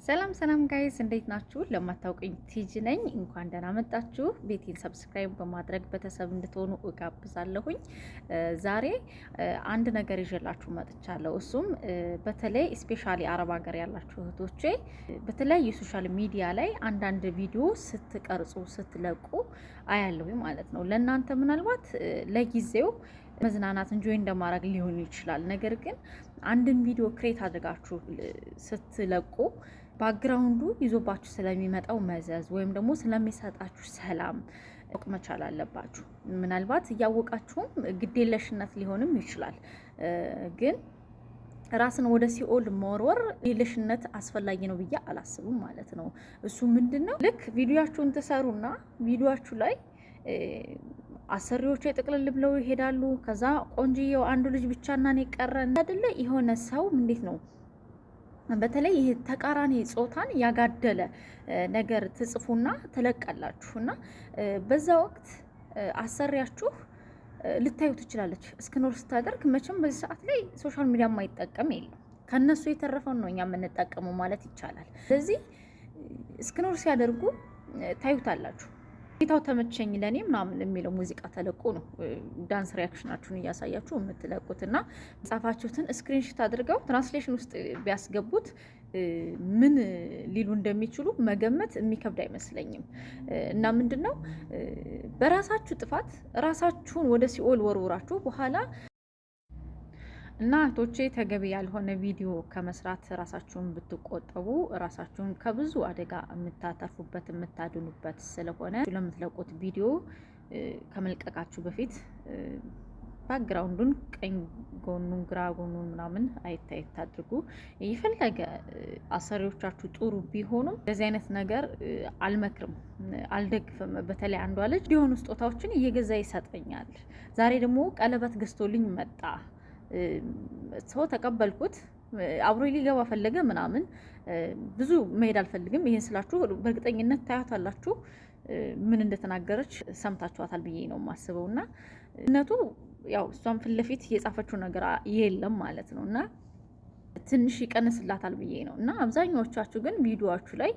ሰላም ሰላም ጋይስ እንዴት ናችሁ? ለማታውቁኝ ቲጂ ነኝ። እንኳን ደህና መጣችሁ። ቤቴን ሰብስክራይብ በማድረግ ቤተሰብ እንድትሆኑ እጋብዛለሁኝ። ዛሬ አንድ ነገር ይዤላችሁ መጥቻለሁ። እሱም በተለይ ስፔሻሊ አረብ ሀገር ያላችሁ እህቶቼ በተለያዩ ሶሻል ሚዲያ ላይ አንዳንድ ቪዲዮ ስትቀርጹ ስትለቁ አያለሁኝ ማለት ነው። ለእናንተ ምናልባት ለጊዜው መዝናናት እንጆይ እንደማድረግ ሊሆን ይችላል። ነገር ግን አንድን ቪዲዮ ክሬት አድርጋችሁ ስትለቁ ባክግራውንዱ ይዞባችሁ ስለሚመጣው መዘዝ ወይም ደግሞ ስለሚሰጣችሁ ሰላም ማወቅ መቻል አለባችሁ። ምናልባት እያወቃችሁም ግዴለሽነት ሊሆንም ይችላል። ግን ራስን ወደ ሲኦል መወርወር ግዴለሽነት አስፈላጊ ነው ብዬ አላስብም ማለት ነው። እሱ ምንድነው? ልክ ቪዲዮአችሁን ትሰሩና ቪዲዮአችሁ ላይ አሰሪዎቹ የጥቅልል ብለው ይሄዳሉ። ከዛ ቆንጂየው አንዱ ልጅ ብቻና ነው የቀረን አይደለ? የሆነ ሰው እንዴት ነው በተለይ ይሄ ተቃራኒ ጾታን ያጋደለ ነገር ትጽፉና ትለቃላችሁና በዛ ወቅት አሰሪያችሁ ልታዩ ትችላለች። እስክኖር ስታደርግ መቼም በዚህ ሰዓት ላይ ሶሻል ሚዲያ የማይጠቀም የለም። ከነሱ የተረፈውን ነው እኛ የምንጠቀመው ማለት ይቻላል። ስለዚህ እስክኖር ሲያደርጉ ታዩታላችሁ። ጌታው ተመቸኝ ለኔ ምናምን የሚለው ሙዚቃ ተለቆ ነው ዳንስ ሪያክሽናችሁን እያሳያችሁ የምትለቁትና ጻፋችሁትን ስክሪንሾት አድርገው ትራንስሌሽን ውስጥ ቢያስገቡት ምን ሊሉ እንደሚችሉ መገመት የሚከብድ አይመስለኝም። እና ምንድነው በራሳችሁ ጥፋት ራሳችሁን ወደ ሲኦል ወርውራችሁ በኋላ እና እህቶቼ ተገቢ ያልሆነ ቪዲዮ ከመስራት ራሳችሁን ብትቆጠቡ ራሳችሁን ከብዙ አደጋ የምታተርፉበት የምታድኑበት ስለሆነ ለምትለቁት ቪዲዮ ከመልቀቃችሁ በፊት ባክግራውንዱን ቀኝ ጎኑን ግራ ጎኑን ምናምን አይታየት አድርጉ። የፈለገ አሰሪዎቻችሁ ጥሩ ቢሆኑም እንደዚህ አይነት ነገር አልመክርም፣ አልደግፍም። በተለይ አንዷ ልጅ ሊሆኑ ስጦታዎችን እየገዛ ይሰጠኛል። ዛሬ ደግሞ ቀለበት ገዝቶልኝ መጣ። ሰው ተቀበልኩት፣ አብሮ ሊገባ ፈለገ ምናምን። ብዙ መሄድ አልፈልግም። ይሄን ስላችሁ በእርግጠኝነት ታያታላችሁ። ምን እንደተናገረች ሰምታችኋታል ብዬ ነው የማስበው። እና እነቱ ያው እሷም ፊት ለፊት የጻፈችው ነገር የለም ማለት ነው እና ትንሽ ይቀንስላታል ብዬ ነው። እና አብዛኛዎቻችሁ ግን ቪዲዮአችሁ ላይ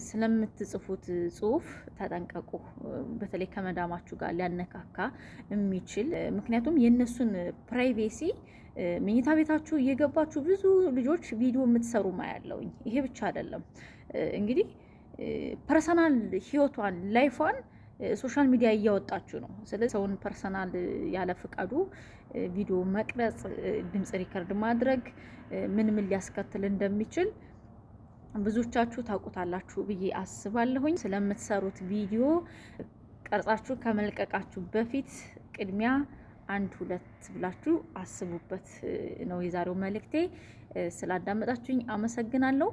ስለምትጽፉት ጽሁፍ ተጠንቀቁ። በተለይ ከመዳማችሁ ጋር ሊያነካካ የሚችል ምክንያቱም የእነሱን ፕራይቬሲ መኝታ ቤታችሁ እየገባችሁ ብዙ ልጆች ቪዲዮ የምትሰሩ ማያለውኝ። ይሄ ብቻ አይደለም እንግዲህ ፐርሰናል ህይወቷን ላይፏን ሶሻል ሚዲያ እያወጣችሁ ነው። ስለዚህ ሰውን ፐርሰናል ያለ ፍቃዱ ቪዲዮ መቅረጽ፣ ድምጽ ሪከርድ ማድረግ ምን ሊያስከትል እንደሚችል ብዙዎቻችሁ ታውቁታላችሁ ብዬ አስባለሁኝ። ስለምትሰሩት ቪዲዮ ቀርጻችሁ ከመልቀቃችሁ በፊት ቅድሚያ 1-2 ብላችሁ አስቡበት ነው የዛሬው መልእክቴ። ስላዳመጣችሁኝ አመሰግናለሁ።